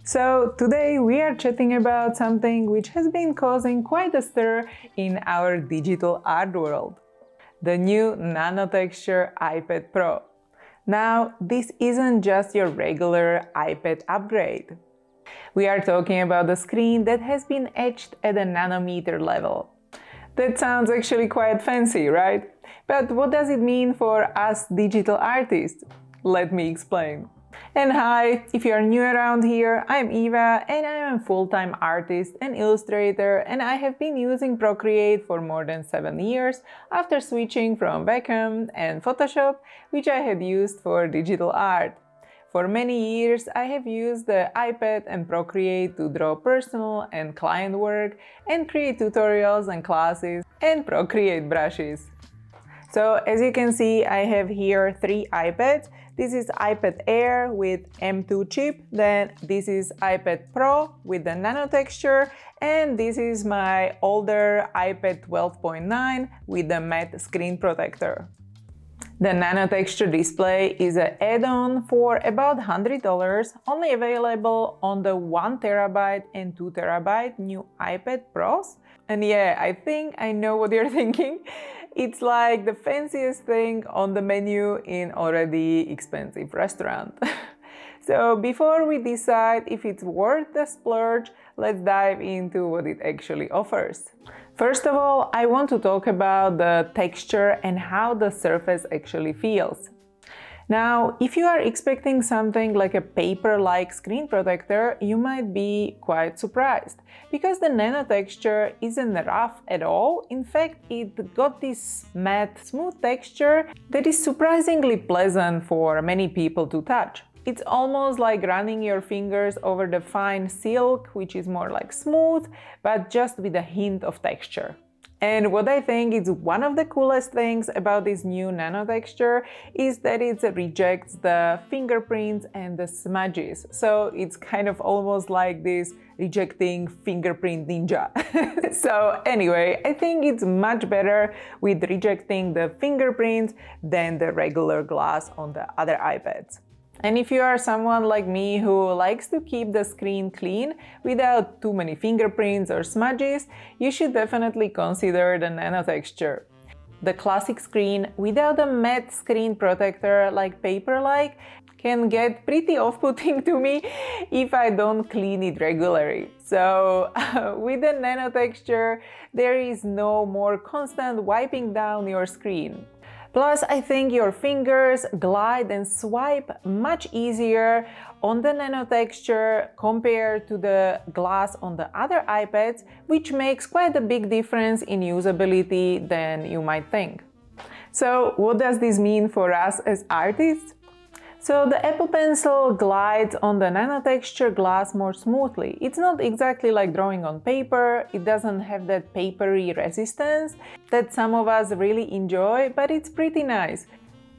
So today we are chatting about something which has been causing quite a stir in our digital art world. The new nanotexture iPad Pro. Now, this isn't just your regular iPad upgrade. We are talking about a screen that has been etched at a nanometer level. That sounds actually quite fancy, right? But what does it mean for us digital artists? Let me explain. And hi, if you are new around here, I'm Eva and I am a full-time artist and illustrator, and I have been using Procreate for more than 7 years after switching from Wacom and Photoshop, which I had used for digital art. For many years, I have used the iPad and Procreate to draw personal and client work and create tutorials and classes and Procreate brushes. So as you can see, I have here 3 iPads. This is iPad Air with M2 chip, then this is iPad Pro with the nanotexture, and this is my older iPad 12.9 with the matte screen protector. The nanotexture display is an add-on for about $100, only available on the 1TB and 2TB new iPad Pros. And yeah, I think I know what you're thinking. It's like the fanciest thing on the menu in already expensive restaurant. So before we decide if it's worth the splurge, let's dive into what it actually offers. First of all, I want to talk about the texture and how the surface actually feels. Now, if you are expecting something like a paper-like screen protector, you might be quite surprised, because the nanotexture isn't rough at all. In fact, it got this matte, smooth texture that is surprisingly pleasant for many people to touch. It's almost like running your fingers over the fine silk, which is more like smooth, but just with a hint of texture. And what I think is one of the coolest things about this new nanotexture is that it rejects the fingerprints and the smudges. So it's kind of almost like this rejecting fingerprint ninja. So anyway, I think it's much better with rejecting the fingerprints than the regular glass on the other iPads. And if you are someone like me who likes to keep the screen clean without too many fingerprints or smudges, you should definitely consider the nanotexture. The classic screen without a matte screen protector like Paperlike can get pretty off-putting to me if I don't clean it regularly. So with the nanotexture, there is no more constant wiping down your screen. Plus, I think your fingers glide and swipe much easier on the nanotexture compared to the glass on the other iPads, which makes quite a big difference in usability than you might think. So what does this mean for us as artists? So the Apple Pencil glides on the nanotexture glass more smoothly. It's not exactly like drawing on paper, it doesn't have that papery resistance that some of us really enjoy, but it's pretty nice.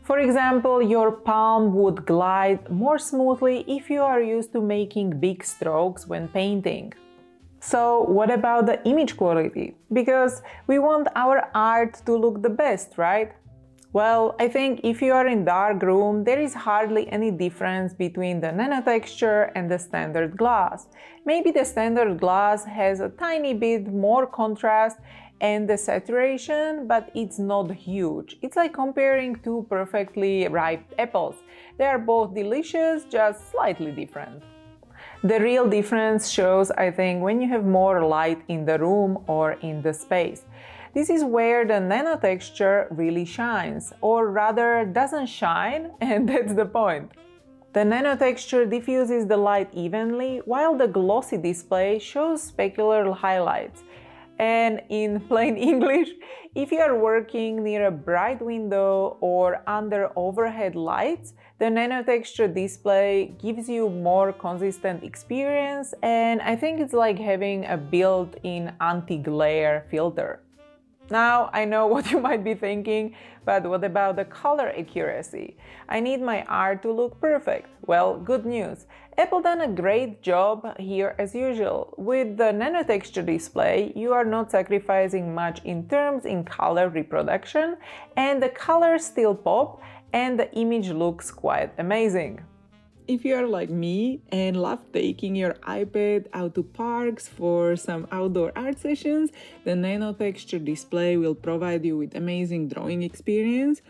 For example, your palm would glide more smoothly if you are used to making big strokes when painting. So what about the image quality? Because we want our art to look the best, right? Well, I think if you are in dark room, there is hardly any difference between the nanotexture and the standard glass. Maybe the standard glass has a tiny bit more contrast and the saturation, but it's not huge. It's like comparing 2 perfectly ripe apples. They are both delicious, just slightly different. The real difference shows, I think, when you have more light in the room or in the space. This is where the nanotexture really shines, or rather doesn't shine, and that's the point. The nanotexture diffuses the light evenly, while the glossy display shows specular highlights. And in plain English, if you are working near a bright window or under overhead lights, the nanotexture display gives you more consistent experience, and I think it's like having a built-in anti-glare filter. Now, I know what you might be thinking, but what about the color accuracy? I need my art to look perfect. Well, good news. Apple done a great job here as usual. With the nanotexture display, you are not sacrificing much in terms in color reproduction, and the colors still pop and the image looks quite amazing. if you are like me and love taking your iPad out to parks for some outdoor art sessions, the nanotexture display will provide you with amazing drawing experience.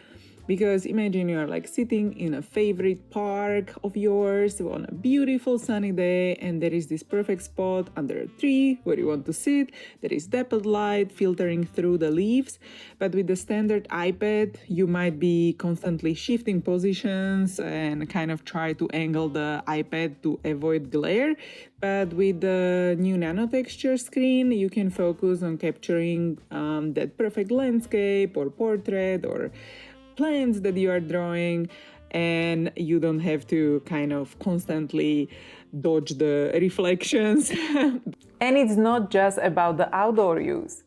Because imagine you are like sitting in a favorite park of yours on a beautiful sunny day, and there is this perfect spot under a tree where you want to sit. There is dappled light filtering through the leaves, but with the standard iPad you might be constantly shifting positions and kind of try to angle the iPad to avoid glare. But with the new nanotexture screen you can focus on capturing that perfect landscape or portrait or plants that you are drawing, and you don't have to kind of constantly dodge the reflections. And it's not just about the outdoor use.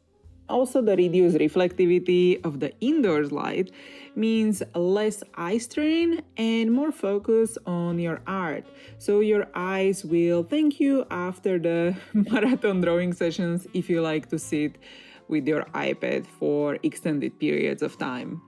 Also, the reduced reflectivity of the indoors light means less eye strain and more focus on your art. So your eyes will thank you after the marathon drawing sessions if you like to sit with your iPad for extended periods of time.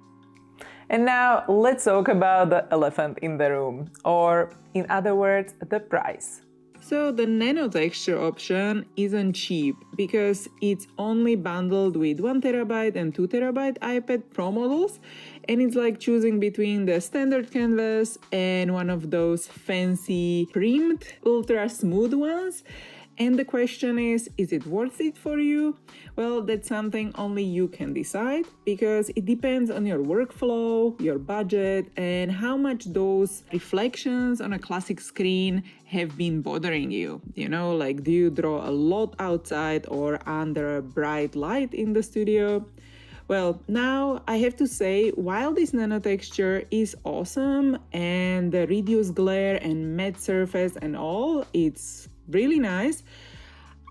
And now let's talk about the elephant in the room, or in other words, the price. So the nanotexture option isn't cheap because it's only bundled with 1TB and 2TB iPad Pro models, and it's like choosing between the standard canvas and one of those fancy primed ultra smooth ones. And the question is it worth it for you? Well, that's something only you can decide, because it depends on your workflow, your budget, and how much those reflections on a classic screen have been bothering you. You know, like, do you draw a lot outside or under bright light in the studio? Well, now I have to say, while this nanotexture is awesome and the reduced glare and matte surface and all, it's really nice,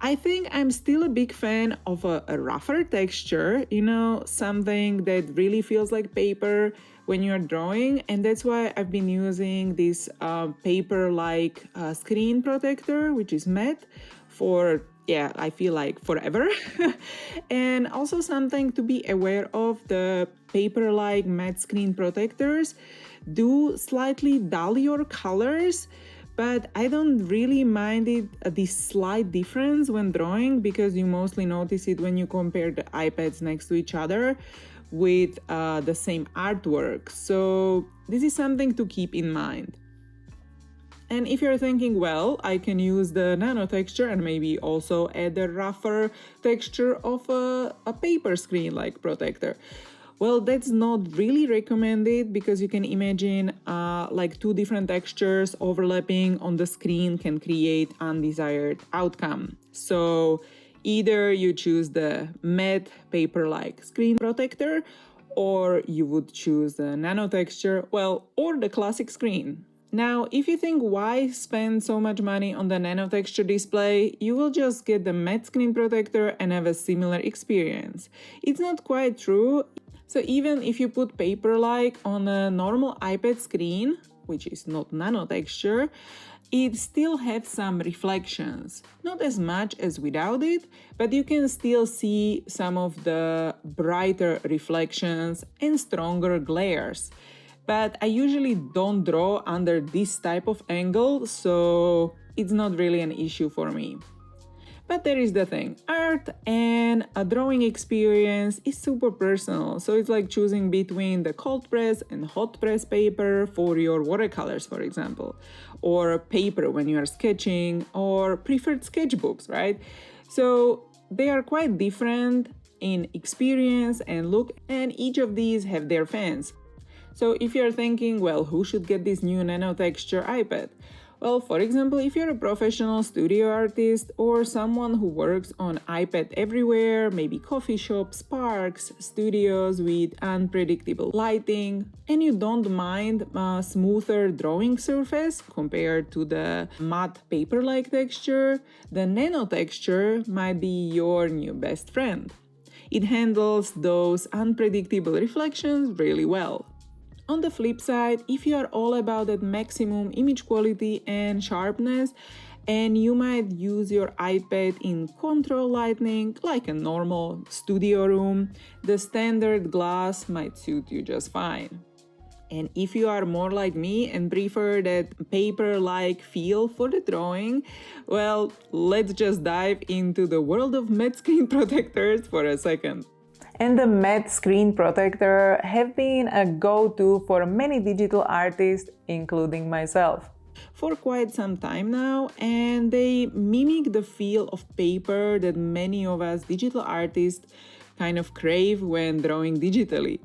I think I'm still a big fan of a rougher texture, you know, something that really feels like paper when you're drawing. And that's why I've been using this Paperlike screen protector, which is matte, for I feel like forever. And also something to be aware of, the Paperlike matte screen protectors do slightly dull your colors, but I don't really mind this slight difference when drawing, because you mostly notice it when you compare the iPads next to each other with the same artwork. So this is something to keep in mind. And if you're thinking, well, I can use the nanotexture and maybe also add a rougher texture of a paper screen-like protector. Well, that's not really recommended, because you can imagine like two different textures overlapping on the screen can create undesired outcome. So either you choose the matte Paperlike screen protector, or you would choose the nanotexture, or the classic screen. Now, if you think why spend so much money on the nanotexture display, you will just get the matte screen protector and have a similar experience. It's not quite true. So even if you put Paperlike on a normal iPad screen, which is not nanotexture, it still has some reflections. Not as much as without it, but you can still see some of the brighter reflections and stronger glares. But I usually don't draw under this type of angle, so it's not really an issue for me. But there is the thing, art and a drawing experience is super personal, so it's like choosing between the cold press and hot press paper for your watercolors, for example, or paper when you are sketching, or preferred sketchbooks, right? So they are quite different in experience and look, and each of these have their fans. So if you're thinking, well, who should get this new nanotexture iPad? Well, for example, if you're a professional studio artist or someone who works on iPad everywhere, maybe coffee shops, parks, studios with unpredictable lighting, and you don't mind a smoother drawing surface compared to the matte paper-like texture, the nanotexture might be your new best friend. It handles those unpredictable reflections really well. On the flip side, if you are all about that maximum image quality and sharpness, and you might use your iPad in control lighting like a normal studio room, the standard glass might suit you just fine. And if you are more like me and prefer that paper-like feel for the drawing, well, let's just dive into the world of matte screen protectors for a second. And the matte screen protector have been a go-to for many digital artists, including myself, for quite some time now, and they mimic the feel of paper that many of us digital artists kind of crave when drawing digitally.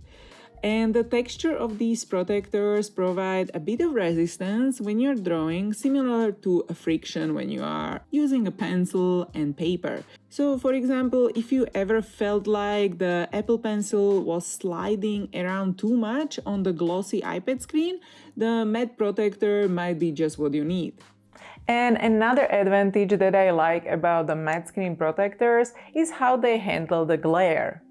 And the texture of these protectors provide a bit of resistance when you're drawing, similar to a friction when you are using a pencil and paper. So for example, if you ever felt like the Apple Pencil was sliding around too much on the glossy iPad screen, the matte protector might be just what you need. And another advantage that I like about the matte screen protectors is how they handle the glare.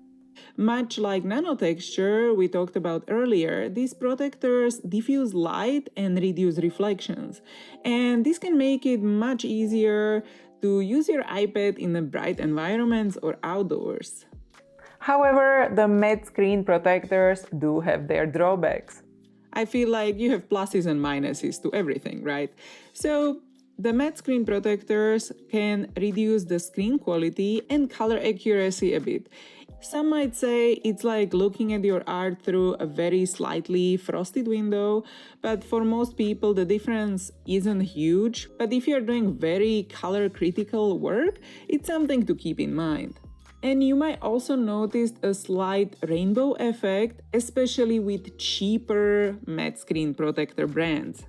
Much like nanotexture we talked about earlier, these protectors diffuse light and reduce reflections. And this can make it much easier to use your iPad in the bright environments or outdoors. However, the matte screen protectors do have their drawbacks. I feel like you have pluses and minuses to everything, right? So the matte screen protectors can reduce the screen quality and color accuracy a bit. Some might say it's like looking at your art through a very slightly frosted window, but for most people the difference isn't huge. But if you're doing very color critical work, it's something to keep in mind. And you might also notice a slight rainbow effect, especially with cheaper matte screen protector brands.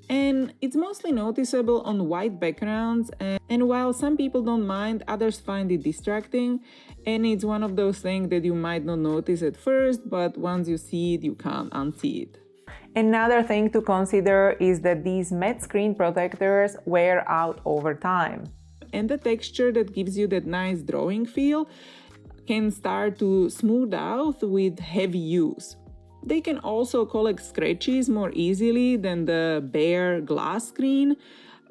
And it's mostly noticeable on white backgrounds, and while some people don't mind, others find it distracting, and it's one of those things that you might not notice at first, but once you see it, you can't unsee it. Another thing to consider is that these matte screen protectors wear out over time. And the texture that gives you that nice drawing feel can start to smooth out with heavy use. They can also collect scratches more easily than the bare glass screen,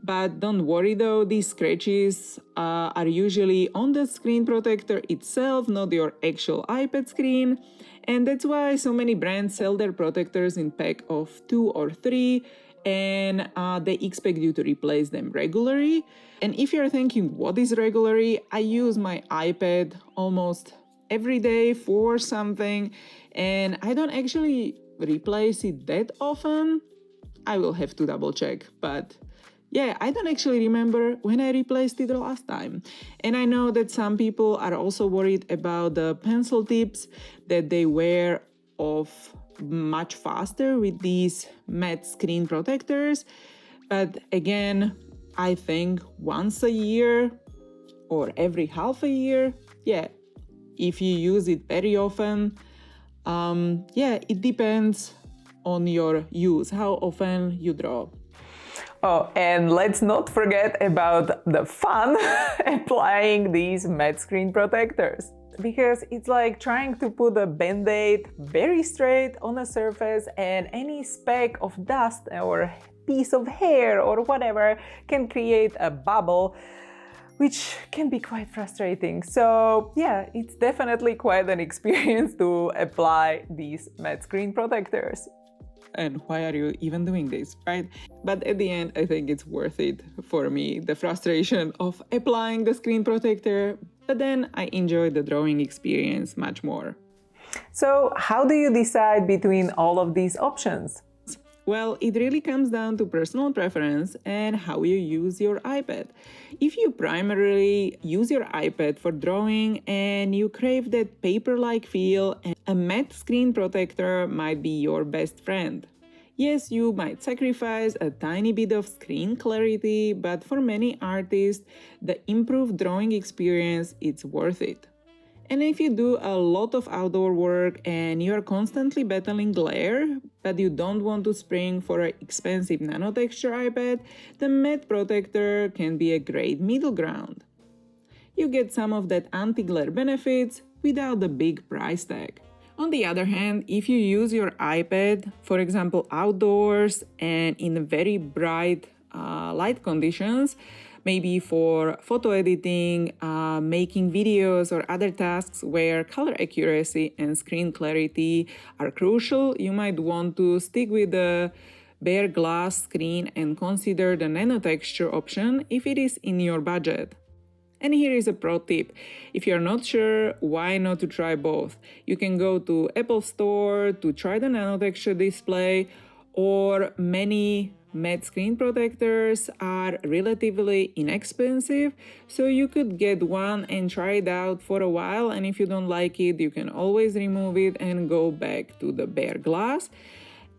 but don't worry though, these scratches are usually on the screen protector itself, not your actual iPad screen, and that's why so many brands sell their protectors in pack of 2 or 3, and they expect you to replace them regularly. And if you're thinking, what is regularly? I use my iPad almost every day for something, and I don't actually replace it that often. I will have to double check, but yeah, I don't actually remember when I replaced it the last time. And I know that some people are also worried about the pencil tips that they wear off much faster with these matte screen protectors. But again, I think once a year or every half a year, yeah, if you use it very often, it depends on your use, how often you draw. Oh, and let's not forget about the fun applying these matte screen protectors. Because it's like trying to put a band-aid very straight on a surface, and any speck of dust or piece of hair or whatever can create a bubble, which can be quite frustrating. So yeah, it's definitely quite an experience to apply these matte screen protectors. And why are you even doing this, right? But at the end, I think it's worth it for me, the frustration of applying the screen protector, but then I enjoy the drawing experience much more. So how do you decide between all of these options? Well, it really comes down to personal preference and how you use your iPad. If you primarily use your iPad for drawing and you crave that paper-like feel, a matte screen protector might be your best friend. Yes, you might sacrifice a tiny bit of screen clarity, but for many artists, the improved drawing experience is worth it. And if you do a lot of outdoor work and you're constantly battling glare, but you don't want to spring for an expensive nanotexture iPad, the matte protector can be a great middle ground. You get some of that anti-glare benefits without the big price tag. On the other hand, if you use your iPad, for example, outdoors and in very bright light conditions, maybe for photo editing, making videos, or other tasks where color accuracy and screen clarity are crucial, you might want to stick with the bare glass screen and consider the nanotexture option if it is in your budget. And here is a pro tip. If you're not sure, why not to try both? You can go to Apple Store to try the nanotexture display, or many matte screen protectors are relatively inexpensive, so you could get one and try it out for a while, and if you don't like it, you can always remove it and go back to the bare glass.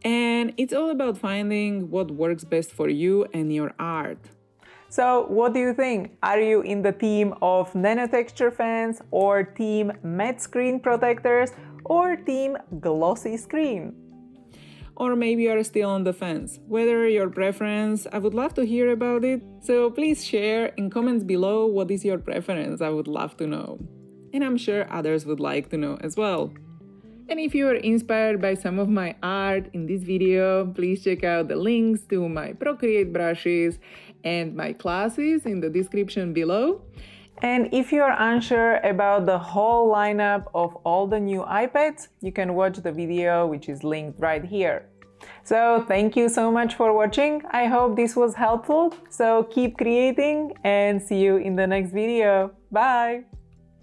And it's all about finding what works best for you and your art. So what do you think? Are you in the team of nanotexture fans, or team matte screen protectors, or team glossy screen? Or maybe you're still on the fence. Whether your preference, I would love to hear about it. So please share in comments below what is your preference. I would love to know. And I'm sure others would like to know as well. And if you are inspired by some of my art in this video, please check out the links to my Procreate brushes and my classes in the description below. And if you are unsure about the whole lineup of all the new iPads, you can watch the video which is linked right here. So thank you so much for watching. I hope this was helpful. So keep creating and see you in the next video. Bye!